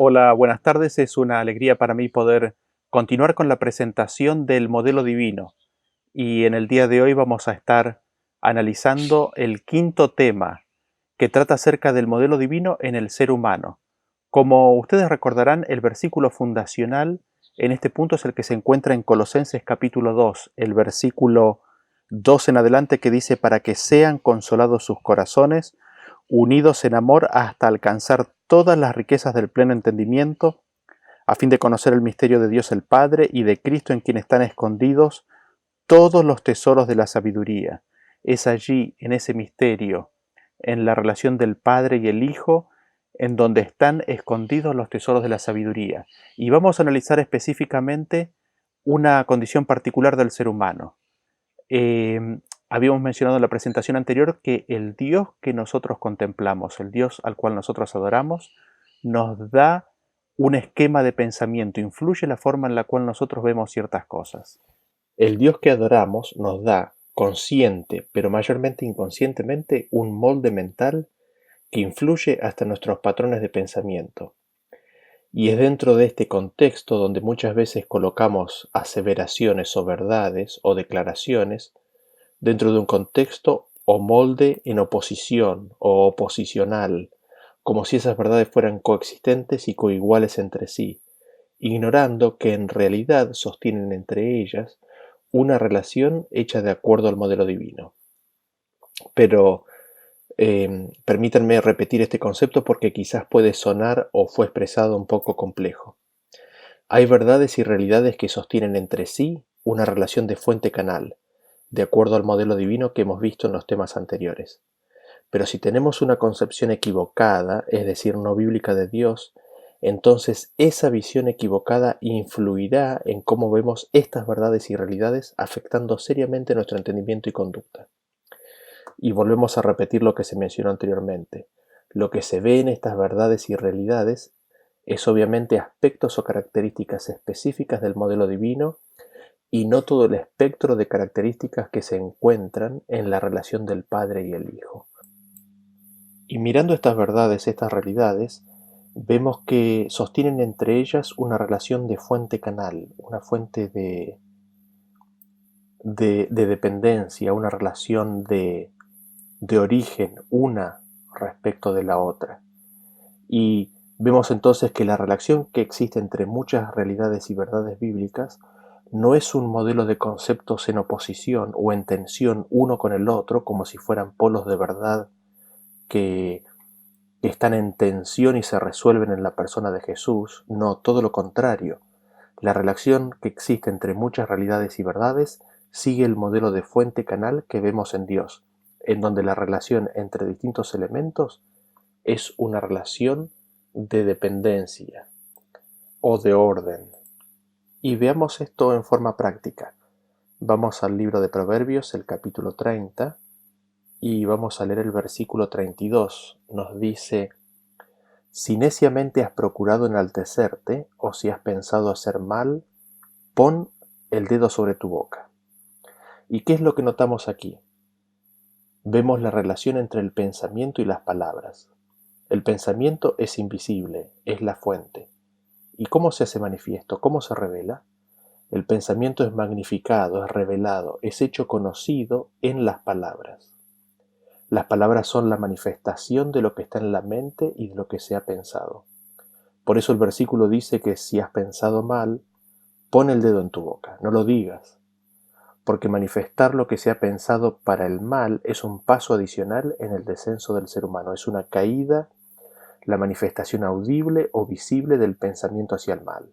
Hola, buenas tardes. Es una alegría para mí poder continuar con la presentación del modelo divino. Y en el día de hoy vamos a estar analizando el quinto tema que trata acerca del modelo divino en el ser humano. Como ustedes recordarán, el versículo fundacional en este punto es el que se encuentra en Colosenses capítulo 2, el versículo 2 en adelante, que dice: para que sean consolados sus corazones, unidos en amor hasta alcanzar todas las riquezas del pleno entendimiento, a fin de conocer el misterio de Dios el Padre y de Cristo, en quien están escondidos todos los tesoros de la sabiduría. Es allí, en ese misterio, en la relación del Padre y el Hijo, en donde están escondidos los tesoros de la sabiduría. Y vamos a analizar específicamente una condición particular del ser humano. Habíamos mencionado en la presentación anterior que el Dios que nosotros contemplamos, el Dios al cual nosotros adoramos, nos da un esquema de pensamiento, influye la forma en la cual nosotros vemos ciertas cosas. El Dios que adoramos nos da, consciente, pero mayormente inconscientemente, un molde mental que influye hasta nuestros patrones de pensamiento. Y es dentro de este contexto donde muchas veces colocamos aseveraciones o verdades o declaraciones dentro de un contexto o molde en oposición o oposicional, como si esas verdades fueran coexistentes y coiguales entre sí, ignorando que en realidad sostienen entre ellas una relación hecha de acuerdo al modelo divino. Pero permítanme repetir este concepto porque quizás puede sonar o fue expresado un poco complejo. Hay verdades y realidades que sostienen entre sí una relación de fuente-canal, de acuerdo al modelo divino que hemos visto en los temas anteriores. Pero si tenemos una concepción equivocada, es decir, no bíblica de Dios, entonces esa visión equivocada influirá en cómo vemos estas verdades y realidades, afectando seriamente nuestro entendimiento y conducta. Y volvemos a repetir lo que se mencionó anteriormente. Lo que se ve en estas verdades y realidades es obviamente aspectos o características específicas del modelo divino y no todo el espectro de características que se encuentran en la relación del Padre y el Hijo. Y mirando estas verdades, estas realidades, vemos que sostienen entre ellas una relación de fuente-canal, una fuente de dependencia, una relación de origen, una respecto de la otra. Y vemos entonces que la relación que existe entre muchas realidades y verdades bíblicas no es un modelo de conceptos en oposición o en tensión uno con el otro, como si fueran polos de verdad que están en tensión y se resuelven en la persona de Jesús. No, todo lo contrario. La relación que existe entre muchas realidades y verdades sigue el modelo de fuente-canal que vemos en Dios, en donde la relación entre distintos elementos es una relación de dependencia o de orden. Y veamos esto en forma práctica. Vamos al libro de Proverbios, el capítulo 30, y vamos a leer el versículo 32. Nos dice: si neciamente has procurado enaltecerte, o si has pensado hacer mal, pon el dedo sobre tu boca. ¿Y qué es lo que notamos aquí? Vemos la relación entre el pensamiento y las palabras. El pensamiento es invisible, es la fuente. ¿Y cómo se hace manifiesto? ¿Cómo se revela? El pensamiento es magnificado, es revelado, es hecho conocido en las palabras. Las palabras son la manifestación de lo que está en la mente y de lo que se ha pensado. Por eso el versículo dice que si has pensado mal, pon el dedo en tu boca, no lo digas, porque manifestar lo que se ha pensado para el mal es un paso adicional en el descenso del ser humano, es una caída, la manifestación audible o visible del pensamiento hacia el mal.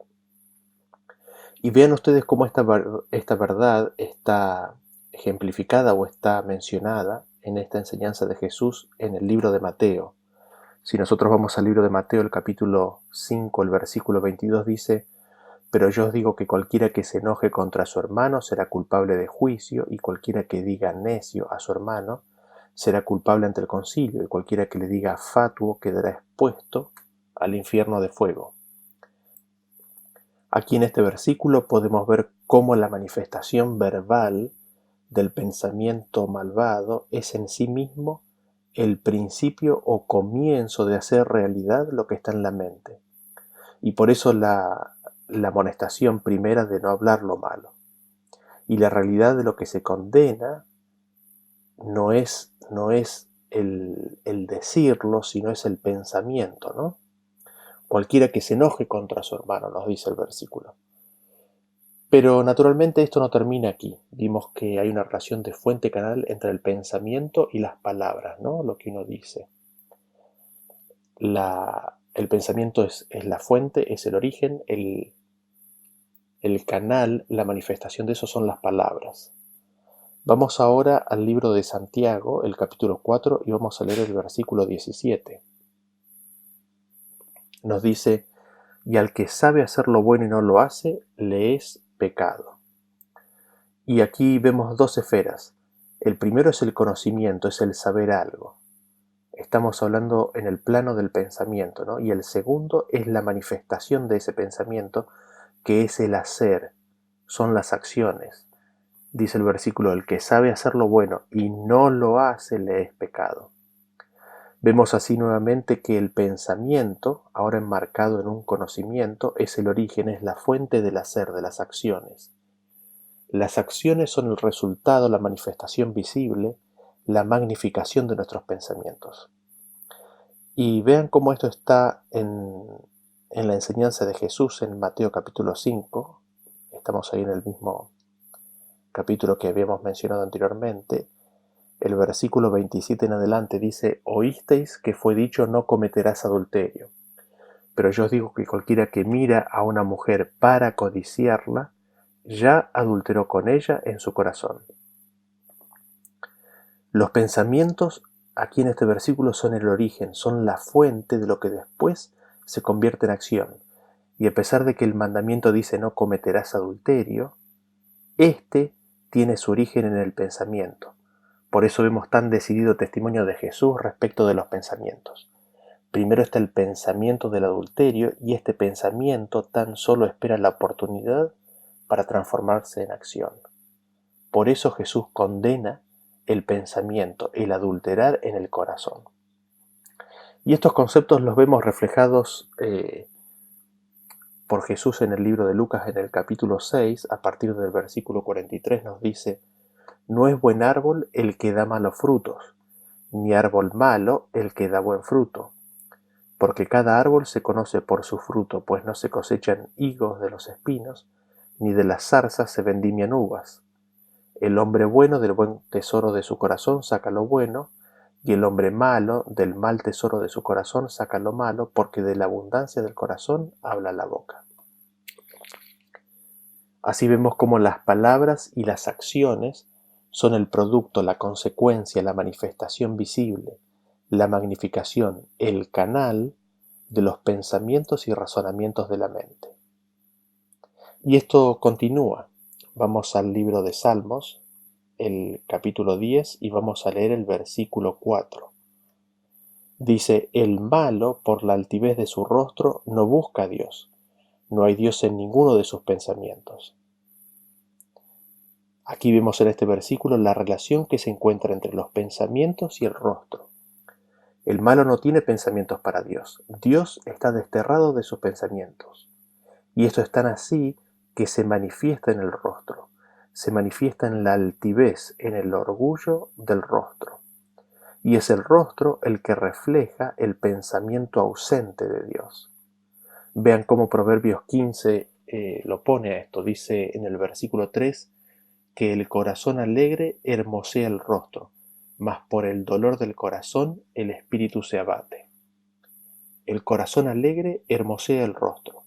Y vean ustedes cómo esta verdad está ejemplificada o está mencionada en esta enseñanza de Jesús en el libro de Mateo. Si nosotros vamos al libro de Mateo, el capítulo 5, el versículo 22 dice: pero yo os digo que cualquiera que se enoje contra su hermano será culpable de juicio, y cualquiera que diga necio a su hermano será culpable ante el concilio, y cualquiera que le diga fatuo quedará expuesto al infierno de fuego. Aquí en este versículo podemos ver cómo la manifestación verbal del pensamiento malvado es en sí mismo el principio o comienzo de hacer realidad lo que está en la mente. Y por eso la amonestación primera de no hablar lo malo. Y la realidad de lo que se condena no es el decirlo, sino es el pensamiento, ¿no? Cualquiera que se enoje contra su hermano, nos dice el versículo. Pero naturalmente esto no termina aquí. Vimos que hay una relación de fuente-canal entre el pensamiento y las palabras, ¿no? Lo que uno dice. El pensamiento es la fuente, es el origen, el canal, la manifestación de eso son las palabras. Vamos ahora al libro de Santiago, el capítulo 4, y vamos a leer el versículo 17. Nos dice: y al que sabe hacer lo bueno y no lo hace, le es pecado. Y aquí vemos dos esferas. El primero es el conocimiento, es el saber algo. Estamos hablando en el plano del pensamiento, ¿no? Y el segundo es la manifestación de ese pensamiento, que es el hacer, son las acciones. Dice el versículo: el que sabe hacer lo bueno y no lo hace, le es pecado. Vemos así nuevamente que el pensamiento, ahora enmarcado en un conocimiento, es el origen, es la fuente del hacer, de las acciones. Las acciones son el resultado, la manifestación visible, la magnificación de nuestros pensamientos. Y vean cómo esto está en la enseñanza de Jesús en Mateo capítulo 5. Estamos ahí en el mismo capítulo que habíamos mencionado anteriormente. El versículo 27 en adelante dice: oísteis que fue dicho, no cometerás adulterio. Pero yo os digo que cualquiera que mira a una mujer para codiciarla, ya adulteró con ella en su corazón. Los pensamientos aquí en este versículo son el origen, son la fuente de lo que después se convierte en acción. Y a pesar de que el mandamiento dice no cometerás adulterio, este tiene su origen en el pensamiento. Por eso vemos tan decidido testimonio de Jesús respecto de los pensamientos. Primero está el pensamiento del adulterio, y este pensamiento tan solo espera la oportunidad para transformarse en acción. Por eso Jesús condena el pensamiento, el adulterar en el corazón. Y estos conceptos los vemos reflejados por Jesús en el libro de Lucas en el capítulo 6, a partir del versículo 43 nos dice: no es buen árbol el que da malos frutos, ni árbol malo el que da buen fruto. Porque cada árbol se conoce por su fruto, pues no se cosechan higos de los espinos, ni de las zarzas se vendimian uvas. El hombre bueno del buen tesoro de su corazón saca lo bueno, y el hombre malo del mal tesoro de su corazón saca lo malo, porque de la abundancia del corazón habla la boca. Así vemos cómo las palabras y las acciones son el producto, la consecuencia, la manifestación visible, la magnificación, el canal de los pensamientos y razonamientos de la mente. Y esto continúa. Vamos al libro de Salmos, el capítulo 10, y vamos a leer el versículo 4. Dice: el malo, por la altivez de su rostro, no busca a Dios. No hay Dios en ninguno de sus pensamientos. Aquí vemos en este versículo la relación que se encuentra entre los pensamientos y el rostro. El malo no tiene pensamientos para Dios. Dios está desterrado de sus pensamientos. Y esto es tan así que se manifiesta en el rostro. Se manifiesta en la altivez, en el orgullo del rostro. Y es el rostro el que refleja el pensamiento ausente de Dios. Vean cómo Proverbios 15 lo pone a esto. Dice en el versículo 3 que el corazón alegre hermosea el rostro, mas por el dolor del corazón el espíritu se abate. El corazón alegre hermosea el rostro.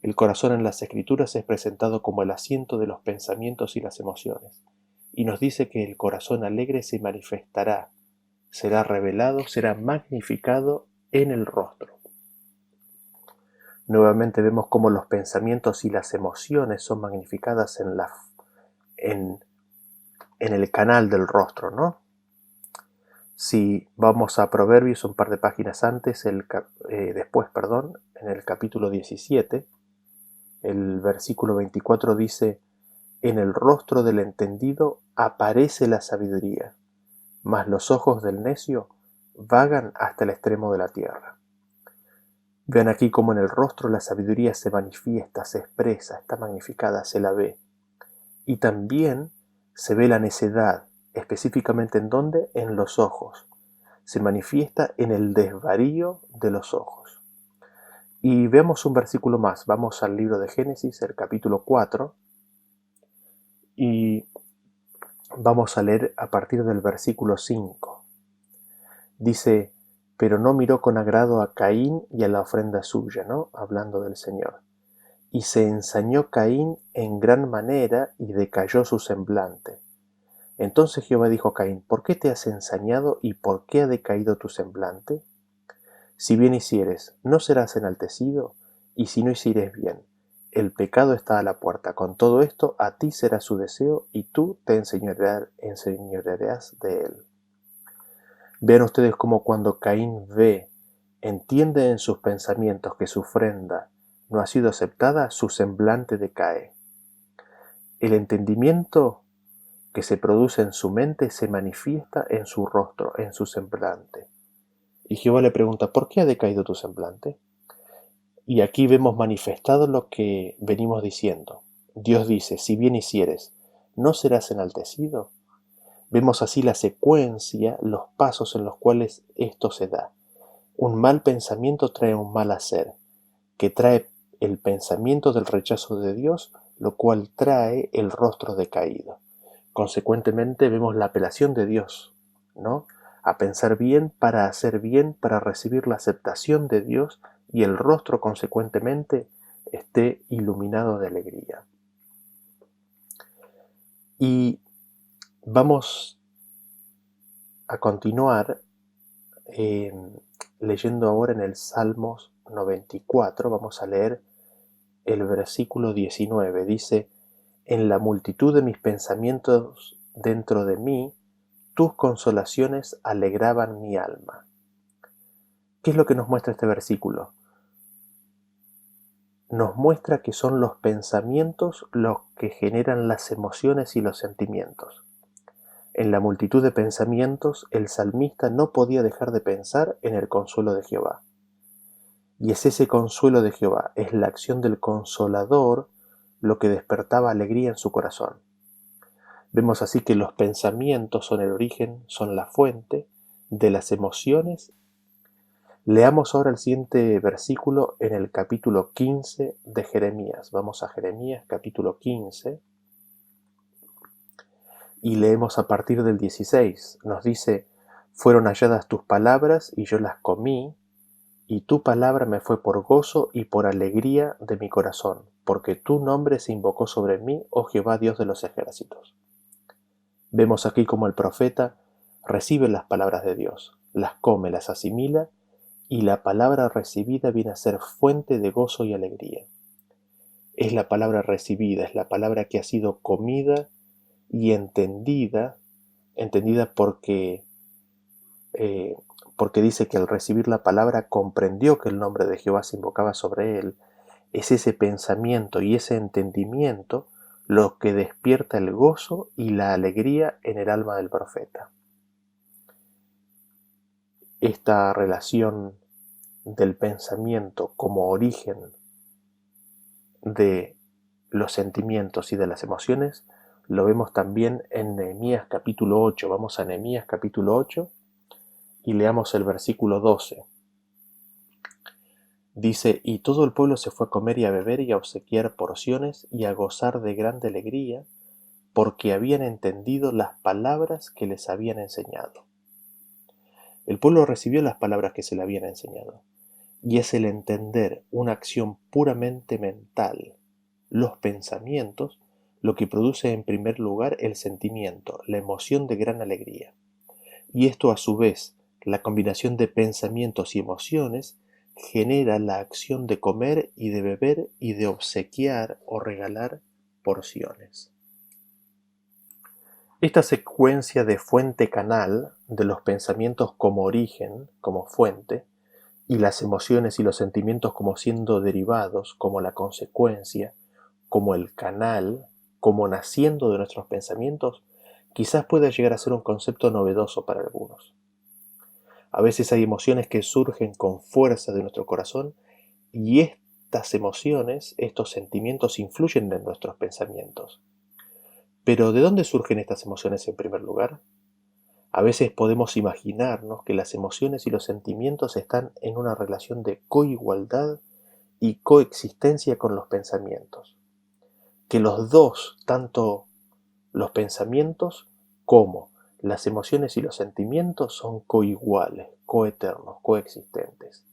El corazón en las Escrituras es presentado como el asiento de los pensamientos y las emociones, y nos dice que el corazón alegre se manifestará, será revelado, será magnificado en el rostro. Nuevamente vemos cómo los pensamientos y las emociones son magnificadas en el canal del rostro, ¿no? Si vamos a Proverbios un par de páginas antes, después, en el capítulo 17, el versículo 24 dice: en el rostro del entendido aparece la sabiduría, mas los ojos del necio vagan hasta el extremo de la tierra. Vean aquí cómo en el rostro la sabiduría se manifiesta, se expresa, está magnificada, se la ve. Y también se ve la necedad, específicamente ¿en dónde? En los ojos. Se manifiesta en el desvarío de los ojos. Y veamos un versículo más. Vamos al libro de Génesis, el capítulo 4, y vamos a leer a partir del versículo 5. Dice: pero no miró con agrado a Caín y a la ofrenda suya, ¿no? Hablando del Señor. Y se ensañó Caín en gran manera y decayó su semblante. Entonces Jehová dijo a Caín: ¿por qué te has ensañado y por qué ha decaído tu semblante? Si bien hicieres, ¿no serás enaltecido? Y si no hicieres bien, el pecado está a la puerta. Con todo esto, a ti será su deseo y tú te enseñorearás de él. Vean ustedes cómo cuando Caín entiende en sus pensamientos que su ofrenda no ha sido aceptada, su semblante decae. El entendimiento que se produce en su mente se manifiesta en su rostro, en su semblante. Y Jehová le pregunta: ¿por qué ha decaído tu semblante? Y aquí vemos manifestado lo que venimos diciendo. Dios dice: si bien hicieres, ¿no serás enaltecido? Vemos así la secuencia, los pasos en los cuales esto se da. Un mal pensamiento trae un mal hacer, que trae el pensamiento del rechazo de Dios, lo cual trae el rostro decaído. Consecuentemente vemos la apelación de Dios, ¿no? A pensar bien, para hacer bien, para recibir la aceptación de Dios, y el rostro consecuentemente esté iluminado de alegría. Y vamos a continuar leyendo ahora en el Salmos 94, vamos a leer el versículo 19. Dice: en la multitud de mis pensamientos dentro de mí, tus consolaciones alegraban mi alma. ¿Qué es lo que nos muestra este versículo? Nos muestra que son los pensamientos los que generan las emociones y los sentimientos. En la multitud de pensamientos, el salmista no podía dejar de pensar en el consuelo de Jehová. Y es ese consuelo de Jehová, es la acción del Consolador lo que despertaba alegría en su corazón. Vemos así que los pensamientos son el origen, son la fuente de las emociones. Leamos ahora el siguiente versículo en el capítulo 15 de Jeremías. Vamos a Jeremías capítulo 15 y leemos a partir del 16. Nos dice: fueron halladas tus palabras y yo las comí, y tu palabra me fue por gozo y por alegría de mi corazón, porque tu nombre se invocó sobre mí, oh Jehová Dios de los ejércitos. Vemos aquí como el profeta recibe las palabras de Dios, las come, las asimila, y la palabra recibida viene a ser fuente de gozo y alegría. Es la palabra recibida, es la palabra que ha sido comida y entendida porque dice que al recibir la palabra comprendió que el nombre de Jehová se invocaba sobre él. Es ese pensamiento y ese entendimiento lo que despierta el gozo y la alegría en el alma del profeta. Esta relación del pensamiento como origen de los sentimientos y de las emociones lo vemos también en Nehemías capítulo 8. Vamos a Nehemías capítulo 8 y leamos el versículo 12. Dice: y todo el pueblo se fue a comer y a beber y a obsequiar porciones y a gozar de grande alegría, porque habían entendido las palabras que les habían enseñado. El pueblo recibió las palabras que se le habían enseñado, y es el entender una acción puramente mental, los pensamientos, lo que produce en primer lugar el sentimiento, la emoción de gran alegría. Y esto a su vez, la combinación de pensamientos y emociones, genera la acción de comer y de beber y de obsequiar o regalar porciones. Esta secuencia de fuente-canal, de los pensamientos como origen, como fuente, y las emociones y los sentimientos como siendo derivados, como la consecuencia, como el canal, como naciendo de nuestros pensamientos, quizás pueda llegar a ser un concepto novedoso para algunos. A veces hay emociones que surgen con fuerza de nuestro corazón Y estas emociones, estos sentimientos influyen en nuestros pensamientos. Pero ¿de dónde surgen estas emociones en primer lugar? A veces podemos imaginarnos que las emociones y los sentimientos están en una relación de coigualdad y coexistencia con los pensamientos. Que los dos, tanto los pensamientos como las emociones y los sentimientos, son coiguales, coeternos, coexistentes.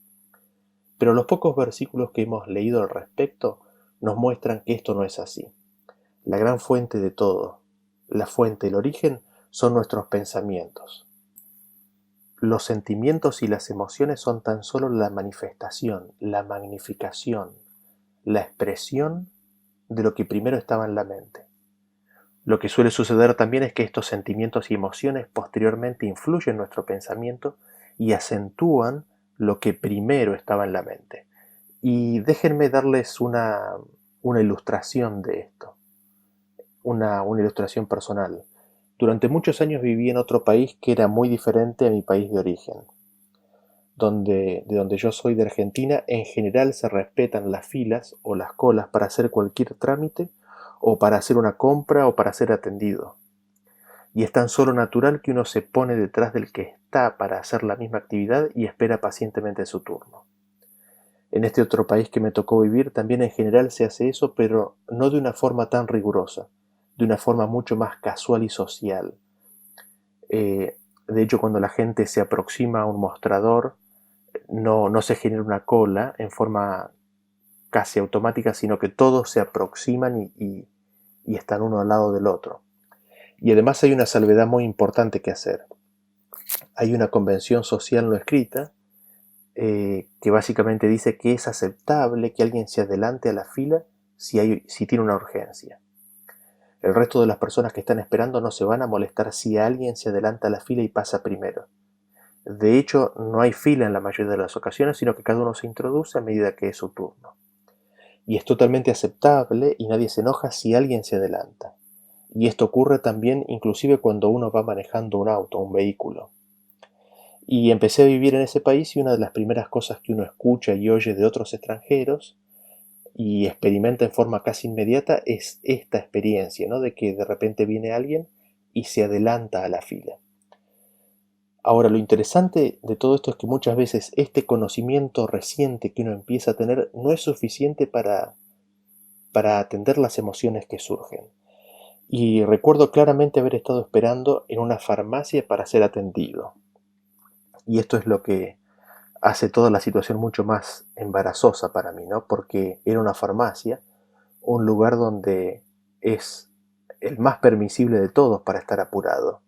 Pero los pocos versículos que hemos leído al respecto nos muestran que esto no es así. La gran fuente de todo, la fuente, el origen, son nuestros pensamientos. Los sentimientos y las emociones son tan solo la manifestación, la magnificación, la expresión de lo que primero estaba en la mente. Lo que suele suceder también es que estos sentimientos y emociones posteriormente influyen en nuestro pensamiento y acentúan lo que primero estaba en la mente. Y déjenme darles una ilustración de esto, una ilustración personal. Durante muchos años viví en otro país que era muy diferente a mi país de origen. De donde yo soy, de Argentina, en general se respetan las filas o las colas para hacer cualquier trámite o para hacer una compra o para ser atendido. Y es tan solo natural que uno se pone detrás del que está para hacer la misma actividad y espera pacientemente su turno. En este otro país que me tocó vivir también en general se hace eso, pero no de una forma tan rigurosa, de una forma mucho más casual y social. De hecho, cuando la gente se aproxima a un mostrador, no se genera una cola en forma casi automática, sino que todos se aproximan y están uno al lado del otro. Y además hay una salvedad muy importante que hacer. Hay una convención social no escrita que básicamente dice que es aceptable que alguien se adelante a la fila si tiene una urgencia. El resto de las personas que están esperando no se van a molestar si alguien se adelanta a la fila y pasa primero. De hecho, no hay fila en la mayoría de las ocasiones, sino que cada uno se introduce a medida que es su turno. Y es totalmente aceptable y nadie se enoja si alguien se adelanta. Y esto ocurre también inclusive cuando uno va manejando un auto, un vehículo. Y empecé a vivir en ese país y una de las primeras cosas que uno escucha y oye de otros extranjeros y experimenta en forma casi inmediata es esta experiencia, ¿no? De que de repente viene alguien y se adelanta a la fila. Ahora, lo interesante de todo esto es que muchas veces este conocimiento reciente que uno empieza a tener no es suficiente para atender las emociones que surgen. Y recuerdo claramente haber estado esperando en una farmacia para ser atendido. Y esto es lo que hace toda la situación mucho más embarazosa para mí, ¿no? Porque era una farmacia, un lugar donde es el más permisible de todos para estar apurado.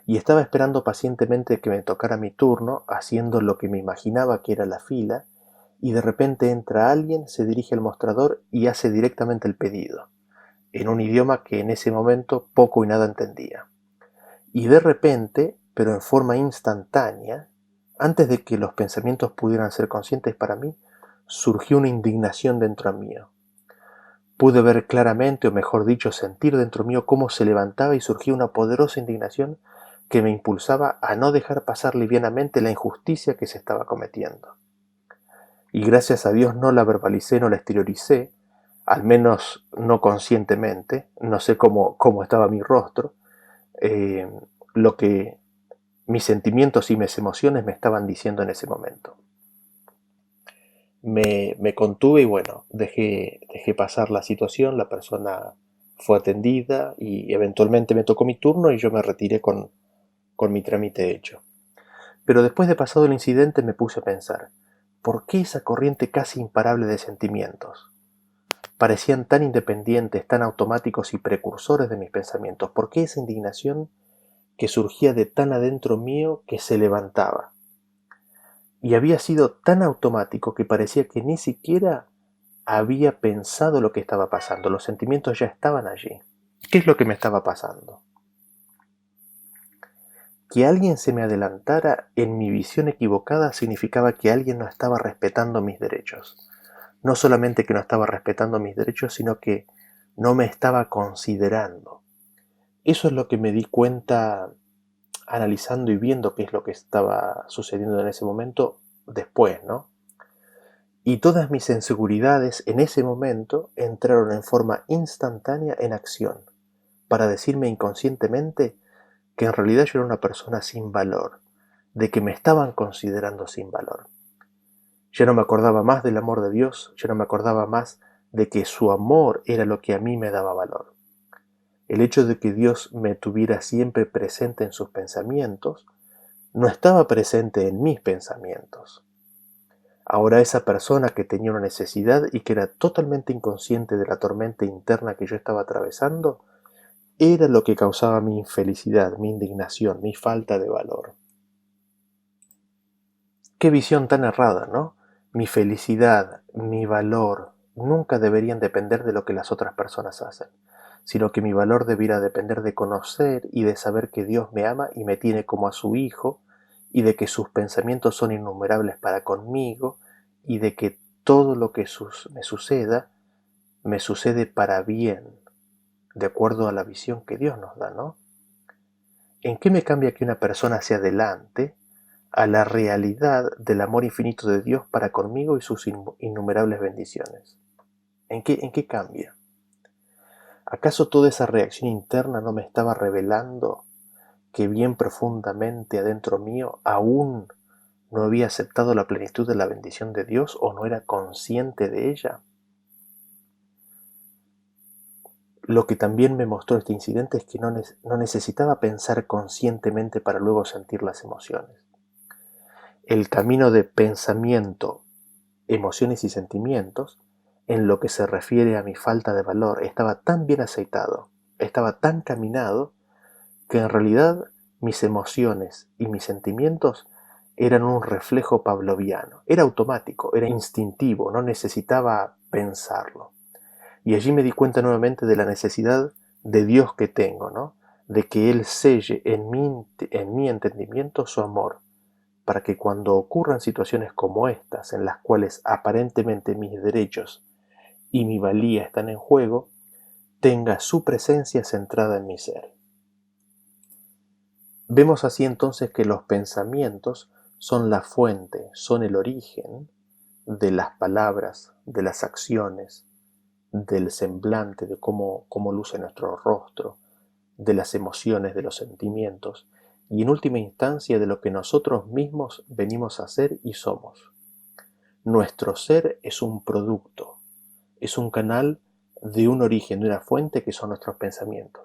Y estaba esperando pacientemente que me tocara mi turno, haciendo lo que me imaginaba que era la fila, y de repente entra alguien, se dirige al mostrador y hace directamente el pedido, en un idioma que en ese momento poco y nada entendía. Y de repente, pero en forma instantánea, antes de que los pensamientos pudieran ser conscientes para mí, surgió una indignación dentro mío. Pude ver claramente, o mejor dicho, sentir dentro mío cómo se levantaba y surgía una poderosa indignación que me impulsaba a no dejar pasar livianamente la injusticia que se estaba cometiendo. Y gracias a Dios no la verbalicé, no la exterioricé, al menos no conscientemente, no sé cómo estaba mi rostro, eh, lo que mis sentimientos y mis emociones me estaban diciendo en ese momento. Me contuve y bueno, dejé pasar la situación, la persona fue atendida y eventualmente me tocó mi turno y yo me retiré con mi trámite hecho. Pero después de pasado el incidente me puse a pensar, ¿por qué esa corriente casi imparable de sentimientos? Parecían tan independientes, tan automáticos y precursores de mis pensamientos. ¿Por qué esa indignación que surgía de tan adentro mío que se levantaba? Y había sido tan automático que parecía que ni siquiera había pensado lo que estaba pasando. Los sentimientos ya estaban allí. ¿Qué es lo que me estaba pasando? Que alguien se me adelantara en mi visión equivocada significaba que alguien no estaba respetando mis derechos. No solamente que no estaba respetando mis derechos, sino que no me estaba considerando. Eso es lo que me di cuenta analizando y viendo qué es lo que estaba sucediendo en ese momento después, ¿no? Y todas mis inseguridades en ese momento entraron en forma instantánea en acción, para decirme inconscientemente que en realidad yo era una persona sin valor, de que me estaban considerando sin valor. Ya no me acordaba más del amor de Dios, ya no me acordaba más de que su amor era lo que a mí me daba valor. El hecho de que Dios me tuviera siempre presente en sus pensamientos, no estaba presente en mis pensamientos. Ahora esa persona que tenía una necesidad y que era totalmente inconsciente de la tormenta interna que yo estaba atravesando, era lo que causaba mi infelicidad, mi indignación, mi falta de valor. Qué visión tan errada, ¿no? Mi felicidad, mi valor, nunca deberían depender de lo que las otras personas hacen, sino que mi valor debiera depender de conocer y de saber que Dios me ama y me tiene como a su hijo, y de que sus pensamientos son innumerables para conmigo, y de que todo lo que me sucede para bien, de acuerdo a la visión que Dios nos da, ¿no? ¿En qué me cambia que una persona hacia adelante a la realidad del amor infinito de Dios para conmigo y sus innumerables bendiciones? ¿En qué cambia? ¿Acaso toda esa reacción interna no me estaba revelando que bien profundamente adentro mío aún no había aceptado la plenitud de la bendición de Dios o no era consciente de ella? Lo que también me mostró este incidente es que no necesitaba pensar conscientemente para luego sentir las emociones. El camino de pensamiento, emociones y sentimientos, en lo que se refiere a mi falta de valor, estaba tan bien aceitado, estaba tan caminado, que en realidad mis emociones y mis sentimientos eran un reflejo pavloviano. Era automático, era instintivo, no necesitaba pensarlo. Y allí me di cuenta nuevamente de la necesidad de Dios que tengo, ¿no? De que Él selle en mi entendimiento su amor, para que cuando ocurran situaciones como estas, en las cuales aparentemente mis derechos y mi valía están en juego, tenga su presencia centrada en mi ser. Vemos así entonces que los pensamientos son la fuente, son el origen de las palabras, de las acciones, del semblante, de cómo luce nuestro rostro, de las emociones, de los sentimientos, y en última instancia de lo que nosotros mismos venimos a ser y somos. Nuestro ser es un producto, es un canal de un origen, de una fuente que son nuestros pensamientos.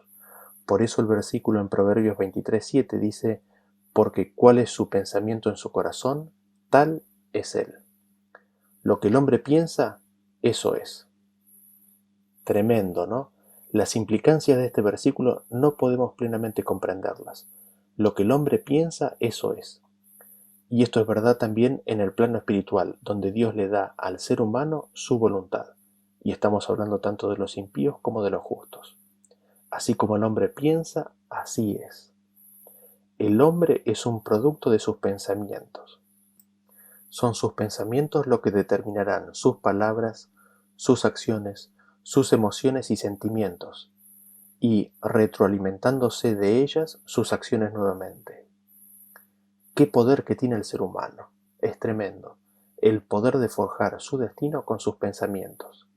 Por eso el versículo en Proverbios 23:7 dice: porque cuál es su pensamiento en su corazón, tal es él. Lo que el hombre piensa, eso es. Tremendo, ¿no? Las implicancias de este versículo no podemos plenamente comprenderlas. Lo que el hombre piensa, eso es. Y esto es verdad también en el plano espiritual, donde Dios le da al ser humano su voluntad. Y estamos hablando tanto de los impíos como de los justos. Así como el hombre piensa, así es. El hombre es un producto de sus pensamientos. Son sus pensamientos lo que determinarán sus palabras, sus acciones, sus emociones y sentimientos, y retroalimentándose de ellas sus acciones nuevamente. Qué poder que tiene el ser humano. Es tremendo, el poder de forjar su destino con sus pensamientos.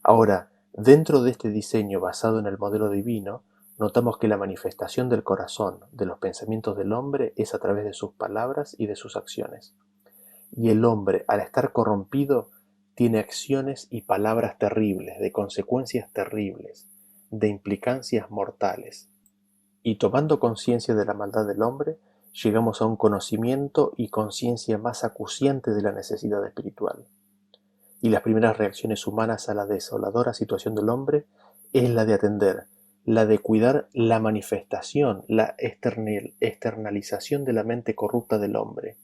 Ahora, dentro de este diseño basado en el modelo divino, notamos que la manifestación del corazón, de los pensamientos del hombre, es a través de sus palabras y de sus acciones. Y el hombre, al estar corrompido, tiene acciones y palabras terribles, de consecuencias terribles, de implicancias mortales. Y tomando conciencia de la maldad del hombre, llegamos a un conocimiento y conciencia más acuciante de la necesidad espiritual. Y las primeras reacciones humanas a la desoladora situación del hombre es la de atender, la de cuidar la manifestación, la externalización de la mente corrupta del hombre.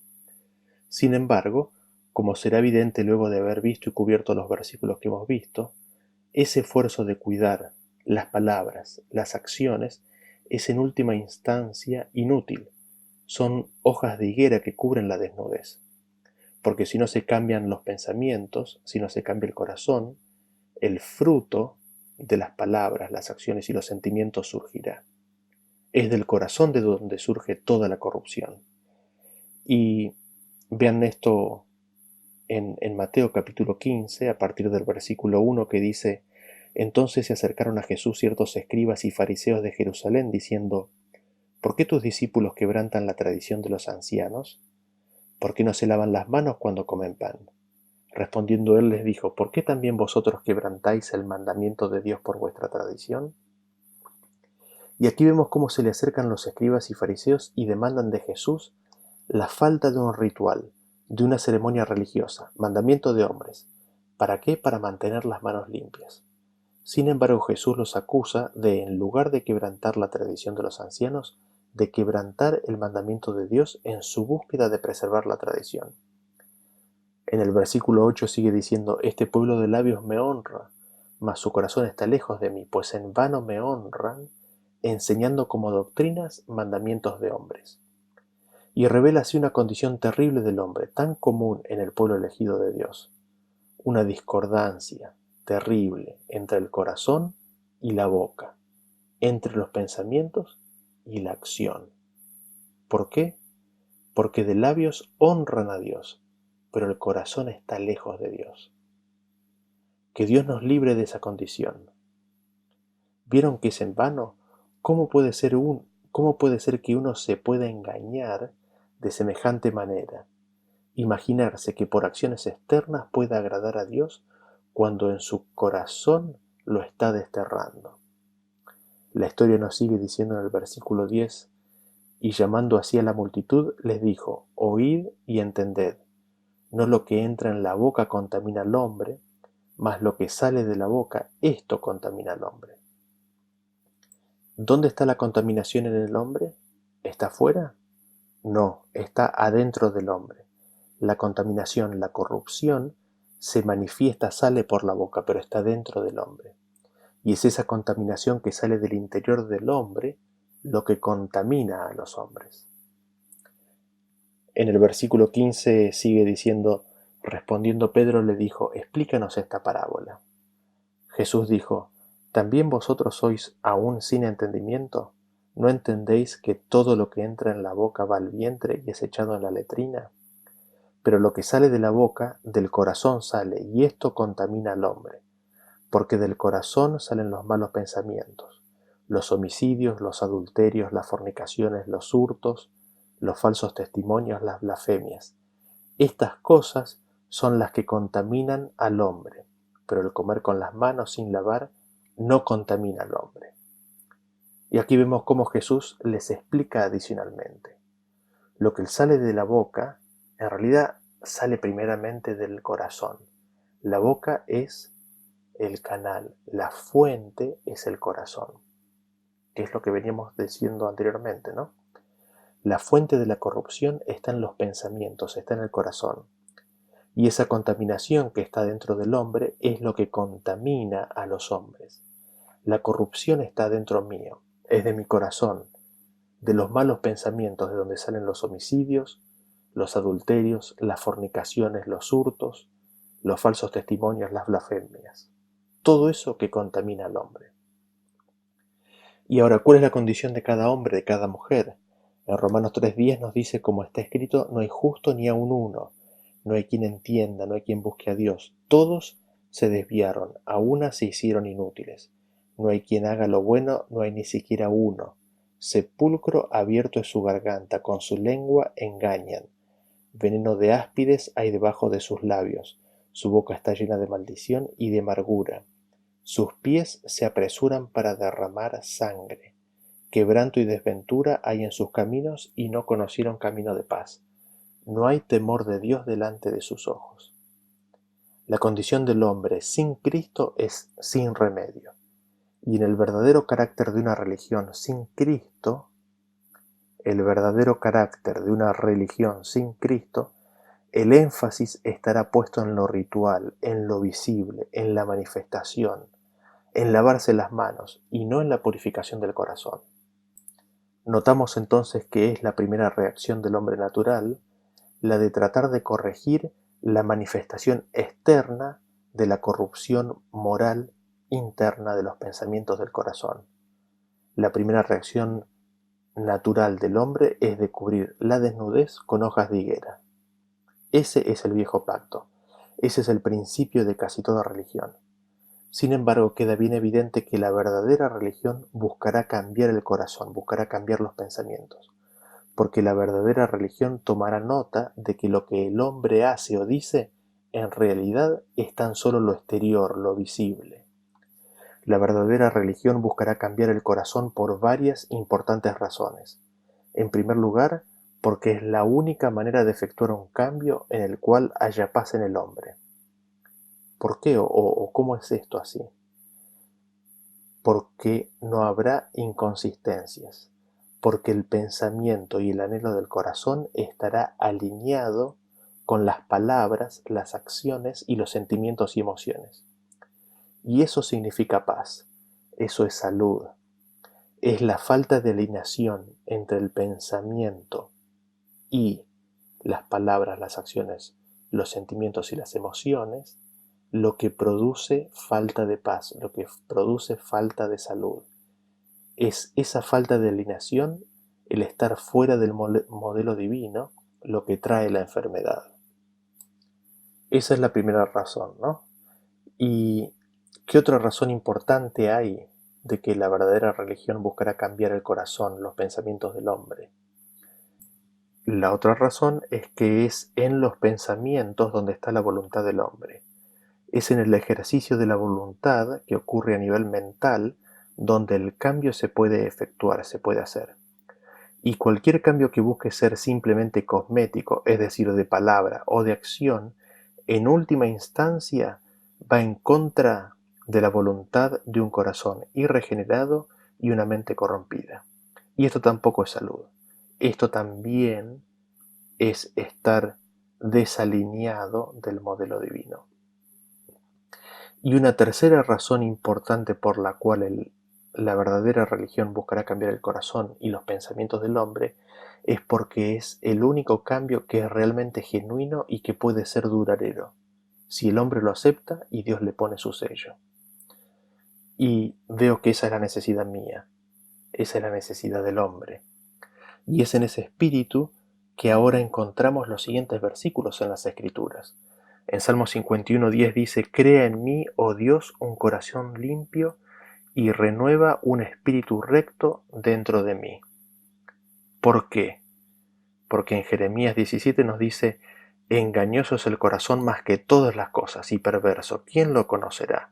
Sin embargo, como será evidente luego de haber visto y cubierto los versículos que hemos visto, ese esfuerzo de cuidar las palabras, las acciones, es en última instancia inútil. Son hojas de higuera que cubren la desnudez. Porque si no se cambian los pensamientos, si no se cambia el corazón, el fruto de las palabras, las acciones y los sentimientos surgirá. Es del corazón de donde surge toda la corrupción. Y vean esto en Mateo capítulo 15, a partir del versículo 1, que dice: Entonces se acercaron a Jesús ciertos escribas y fariseos de Jerusalén, diciendo: ¿Por qué tus discípulos quebrantan la tradición de los ancianos? ¿Por qué no se lavan las manos cuando comen pan? Respondiendo él les dijo: ¿Por qué también vosotros quebrantáis el mandamiento de Dios por vuestra tradición? Y aquí vemos cómo se le acercan los escribas y fariseos y demandan de Jesús la falta de un ritual, de una ceremonia religiosa, mandamiento de hombres. ¿Para qué? Para mantener las manos limpias. Sin embargo, Jesús los acusa de, en lugar de quebrantar la tradición de los ancianos, de quebrantar el mandamiento de Dios en su búsqueda de preservar la tradición. En el versículo 8 sigue diciendo: Este pueblo de labios me honra, mas su corazón está lejos de mí, pues en vano me honran, enseñando como doctrinas mandamientos de hombres. Y revela así una condición terrible del hombre, tan común en el pueblo elegido de Dios: una discordancia terrible entre el corazón y la boca, entre los pensamientos y la acción. ¿Por qué? Porque de labios honran a Dios, pero el corazón está lejos de Dios. Que Dios nos libre de esa condición. ¿Vieron que es en vano? ¿Cómo puede ser que uno se pueda engañar de semejante manera? Imaginarse que por acciones externas pueda agradar a Dios cuando en su corazón lo está desterrando. La historia nos sigue diciendo en el versículo 10: Y llamando así a la multitud, les dijo: Oíd y entended. No lo que entra en la boca contamina al hombre, mas lo que sale de la boca, esto contamina al hombre. ¿Dónde está la contaminación en el hombre? ¿Está afuera? No, está adentro del hombre. La contaminación, la corrupción, se manifiesta, sale por la boca, pero está dentro del hombre. Y es esa contaminación que sale del interior del hombre lo que contamina a los hombres. En el versículo 15 sigue diciendo: Respondiendo Pedro le dijo: Explícanos esta parábola. Jesús dijo: ¿También vosotros sois aún sin entendimiento? ¿No entendéis que todo lo que entra en la boca va al vientre y es echado en la letrina? Pero lo que sale de la boca, del corazón sale, y esto contamina al hombre, porque del corazón salen los malos pensamientos, los homicidios, los adulterios, las fornicaciones, los hurtos, los falsos testimonios, las blasfemias. Estas cosas son las que contaminan al hombre, pero el comer con las manos sin lavar no contamina al hombre. Y aquí vemos cómo Jesús les explica adicionalmente. Lo que sale de la boca, en realidad sale primeramente del corazón. La boca es el canal, la fuente es el corazón, que es lo que veníamos diciendo anteriormente, ¿no? La fuente de la corrupción está en los pensamientos, está en el corazón. Y esa contaminación que está dentro del hombre es lo que contamina a los hombres. La corrupción está dentro mío, es de mi corazón, de los malos pensamientos, de donde salen los homicidios, los adulterios, las fornicaciones, los hurtos, los falsos testimonios, las blasfemias. Todo eso que contamina al hombre. Y ahora, ¿cuál es la condición de cada hombre, de cada mujer? En Romanos 3:10 nos dice, como está escrito: no hay justo ni aun uno, no hay quien entienda, no hay quien busque a Dios. Todos se desviaron, a una se hicieron inútiles. No hay quien haga lo bueno, no hay ni siquiera uno. Sepulcro abierto es su garganta, con su lengua engañan. Veneno de áspides hay debajo de sus labios. Su boca está llena de maldición y de amargura. Sus pies se apresuran para derramar sangre. Quebranto y desventura hay en sus caminos, y no conocieron camino de paz. No hay temor de Dios delante de sus ojos. La condición del hombre sin Cristo es sin remedio. Y en el verdadero carácter de una religión sin Cristo, el énfasis estará puesto en lo ritual, en lo visible, en la manifestación, en lavarse las manos y no en la purificación del corazón. Notamos entonces que es la primera reacción del hombre natural, la de tratar de corregir la manifestación externa de la corrupción moral interna de los pensamientos del corazón. La primera reacción natural del hombre es de cubrir la desnudez con hojas de higuera. Ese es el viejo pacto. Ese es el principio de casi toda religión. Sin embargo, queda bien evidente que la verdadera religión buscará cambiar el corazón, buscará cambiar los pensamientos, porque la verdadera religión tomará nota de que lo que el hombre hace o dice en realidad es tan solo lo exterior, lo visible. La verdadera religión buscará cambiar el corazón por varias importantes razones. En primer lugar, porque es la única manera de efectuar un cambio en el cual haya paz en el hombre. ¿Por qué o cómo es esto así? Porque no habrá inconsistencias, porque el pensamiento y el anhelo del corazón estará alineado con las palabras, las acciones y los sentimientos y emociones. Y eso significa paz, eso es salud, es la falta de alineación entre el pensamiento y las palabras, las acciones, los sentimientos y las emociones, lo que produce falta de paz, lo que produce falta de salud. Es esa falta de alineación, el estar fuera del modelo divino, lo que trae la enfermedad. Esa es la primera razón, ¿no? ¿Y qué otra razón importante hay de que la verdadera religión buscará cambiar el corazón, los pensamientos del hombre? La otra razón es que es en los pensamientos donde está la voluntad del hombre. Es en el ejercicio de la voluntad que ocurre a nivel mental donde el cambio se puede efectuar, se puede hacer. Y cualquier cambio que busque ser simplemente cosmético, es decir, de palabra o de acción, en última instancia va en contra de la voluntad de un corazón irregenerado y una mente corrompida. Y esto tampoco es salud. Esto también es estar desalineado del modelo divino. Y una tercera razón importante por la cual la verdadera religión buscará cambiar el corazón y los pensamientos del hombre es porque es el único cambio que es realmente genuino y que puede ser duradero, si el hombre lo acepta y Dios le pone su sello. Y veo que esa es la necesidad mía, esa es la necesidad del hombre. Y es en ese espíritu que ahora encontramos los siguientes versículos en las Escrituras. En Salmo 51:10 dice: Crea en mí, oh Dios, un corazón limpio y renueva un espíritu recto dentro de mí. ¿Por qué? Porque en Jeremías 17 nos dice: Engañoso es el corazón más que todas las cosas y perverso, ¿quién lo conocerá?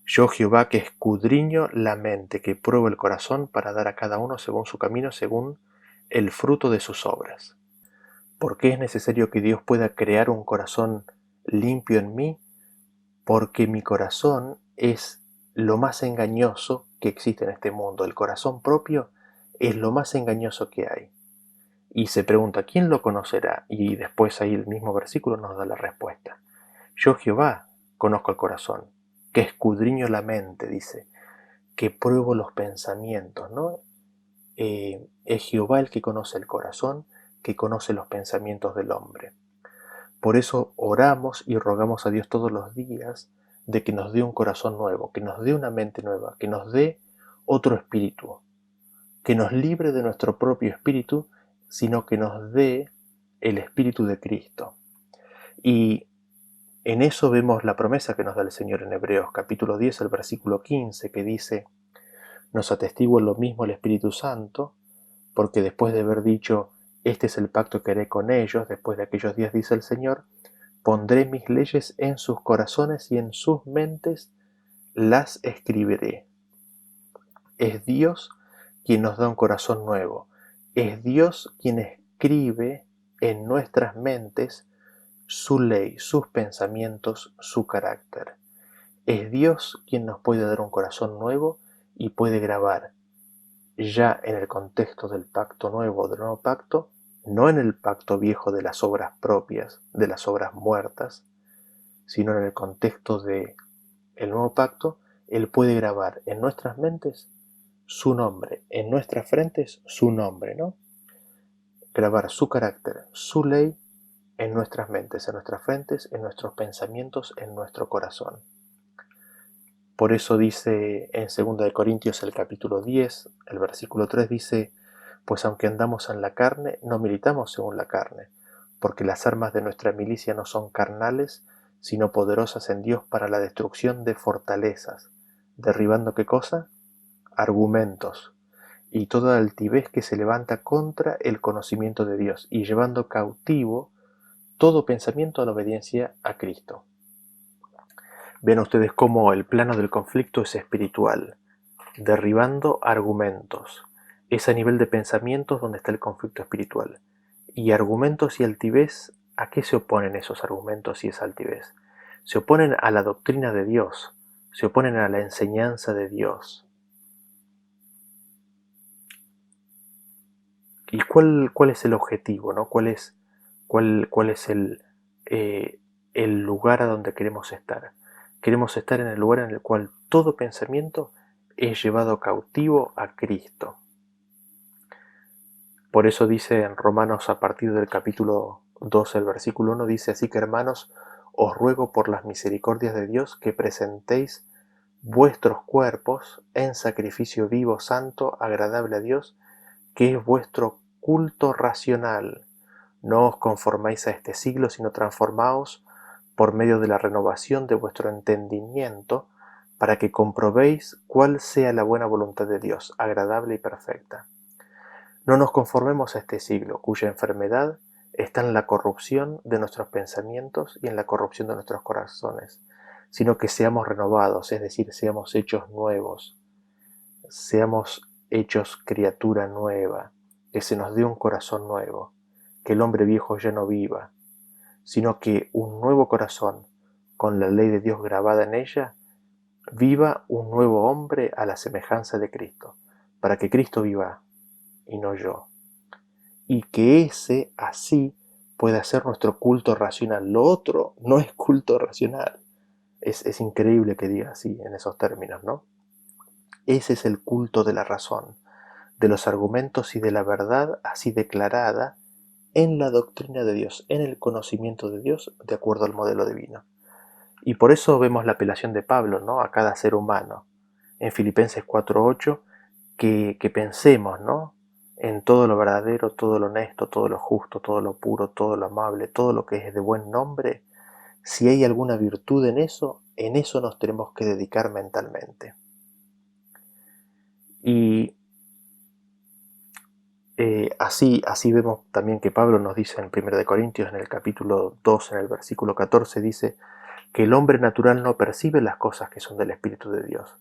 Yo, Jehová, que escudriño la mente, que pruebo el corazón para dar a cada uno según su camino, según el fruto de sus obras. ¿Por qué es necesario que Dios pueda crear un corazón limpio en mí? Porque mi corazón es lo más engañoso que existe en este mundo. El corazón propio es lo más engañoso que hay. Y se pregunta, ¿quién lo conocerá? Y después ahí el mismo versículo nos da la respuesta. Yo, Jehová, conozco el corazón, que escudriño la mente, dice, que pruebo los pensamientos, ¿no? Es Jehová el que conoce el corazón, que conoce los pensamientos del hombre. Por eso oramos y rogamos a Dios todos los días de que nos dé un corazón nuevo, que nos dé una mente nueva, que nos dé otro espíritu, que nos libre de nuestro propio espíritu, sino que nos dé el espíritu de Cristo. Y en eso vemos la promesa que nos da el Señor en Hebreos capítulo 10, el versículo 15, que dice: Nos atestigua lo mismo el Espíritu Santo, porque después de haber dicho: Este es el pacto que haré con ellos, después de aquellos días, dice el Señor, pondré mis leyes en sus corazones y en sus mentes las escribiré. Es Dios quien nos da un corazón nuevo. Es Dios quien escribe en nuestras mentes su ley, sus pensamientos, su carácter. Es Dios quien nos puede dar un corazón nuevo y puede grabar ya en el contexto del pacto nuevo, del nuevo pacto, no en el pacto viejo de las obras propias, de las obras muertas, sino en el contexto del nuevo pacto. Él puede grabar en nuestras mentes su nombre, en nuestras frentes su nombre, ¿no? Grabar su carácter, su ley en nuestras mentes, en nuestras frentes, en nuestros pensamientos, en nuestro corazón. Por eso dice en 2 Corintios el capítulo 10, el versículo 3 dice: Pues aunque andamos en la carne, no militamos según la carne, porque las armas de nuestra milicia no son carnales, sino poderosas en Dios para la destrucción de fortalezas, derribando ¿qué cosa? Argumentos, y toda altivez que se levanta contra el conocimiento de Dios, y llevando cautivo todo pensamiento a la obediencia a Cristo. Ven ustedes cómo el plano del conflicto es espiritual, derribando argumentos. Es a nivel de pensamientos donde está el conflicto espiritual. Y argumentos y altivez, ¿a qué se oponen esos argumentos y esa altivez? Se oponen a la doctrina de Dios, se oponen a la enseñanza de Dios. ¿Y cuál es el objetivo, ¿no? ¿Cuál es el lugar a donde queremos estar? Queremos estar en el lugar en el cual todo pensamiento es llevado cautivo a Cristo. Por eso dice en Romanos a partir del capítulo 12, el versículo 1, dice: así que hermanos, os ruego por las misericordias de Dios que presentéis vuestros cuerpos en sacrificio vivo, santo, agradable a Dios, que es vuestro culto racional. No os conformáis a este siglo, sino transformaos por medio de la renovación de vuestro entendimiento, para que comprobéis cuál sea la buena voluntad de Dios, agradable y perfecta. No nos conformemos a este siglo, cuya enfermedad está en la corrupción de nuestros pensamientos y en la corrupción de nuestros corazones, sino que seamos renovados, es decir, seamos hechos nuevos, seamos hechos criatura nueva, que se nos dé un corazón nuevo, que el hombre viejo ya no viva, sino que un nuevo corazón, con la ley de Dios grabada en ella, viva un nuevo hombre a la semejanza de Cristo, para que Cristo viva y no yo. Y que ese así pueda ser nuestro culto racional. Lo otro no es culto racional. Es increíble que diga así en esos términos, ¿no? Ese es el culto de la razón, de los argumentos y de la verdad así declarada en la doctrina de Dios, en el conocimiento de Dios, de acuerdo al modelo divino. Y por eso vemos la apelación de Pablo, ¿no?, a cada ser humano. En Filipenses 4:8, que pensemos, ¿no?, en todo lo verdadero, todo lo honesto, todo lo justo, todo lo puro, todo lo amable, todo lo que es de buen nombre. Si hay alguna virtud en eso nos tenemos que dedicar mentalmente. Y así vemos también que Pablo nos dice en 1 Corintios, en el capítulo 2, en el versículo 14, dice que el hombre natural no percibe las cosas que son del Espíritu de Dios,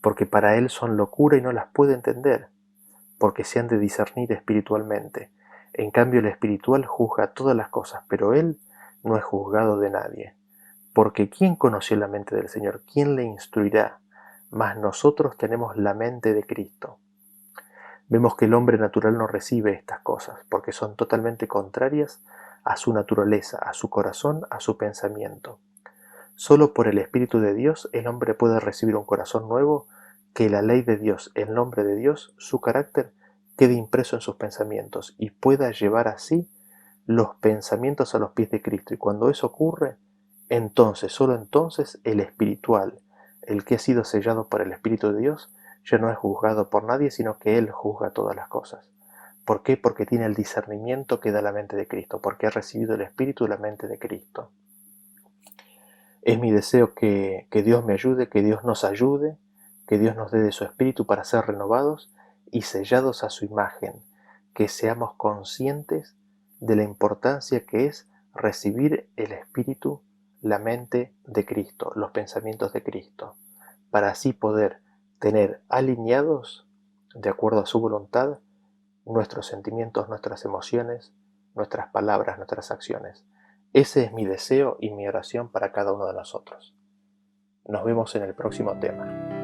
porque para él son locura y no las puede entender, porque se han de discernir espiritualmente. En cambio el espiritual juzga todas las cosas, pero él no es juzgado de nadie. Porque ¿quién conoció la mente del Señor? ¿Quién le instruirá? Mas nosotros tenemos la mente de Cristo. Vemos que el hombre natural no recibe estas cosas, porque son totalmente contrarias a su naturaleza, a su corazón, a su pensamiento. Solo por el Espíritu de Dios el hombre puede recibir un corazón nuevo, que la ley de Dios, el nombre de Dios, su carácter, quede impreso en sus pensamientos y pueda llevar así los pensamientos a los pies de Cristo. Y cuando eso ocurre, entonces, solo entonces, el espiritual, el que ha sido sellado por el Espíritu de Dios, ya no es juzgado por nadie, sino que Él juzga todas las cosas. ¿Por qué? Porque tiene el discernimiento que da la mente de Cristo, porque ha recibido el Espíritu y la mente de Cristo. Es mi deseo que Dios me ayude, que Dios nos ayude, que Dios nos dé de su Espíritu para ser renovados y sellados a su imagen, que seamos conscientes de la importancia que es recibir el Espíritu, la mente de Cristo, los pensamientos de Cristo, para así poder tener alineados, de acuerdo a su voluntad, nuestros sentimientos, nuestras emociones, nuestras palabras, nuestras acciones. Ese es mi deseo y mi oración para cada uno de nosotros. Nos vemos en el próximo tema.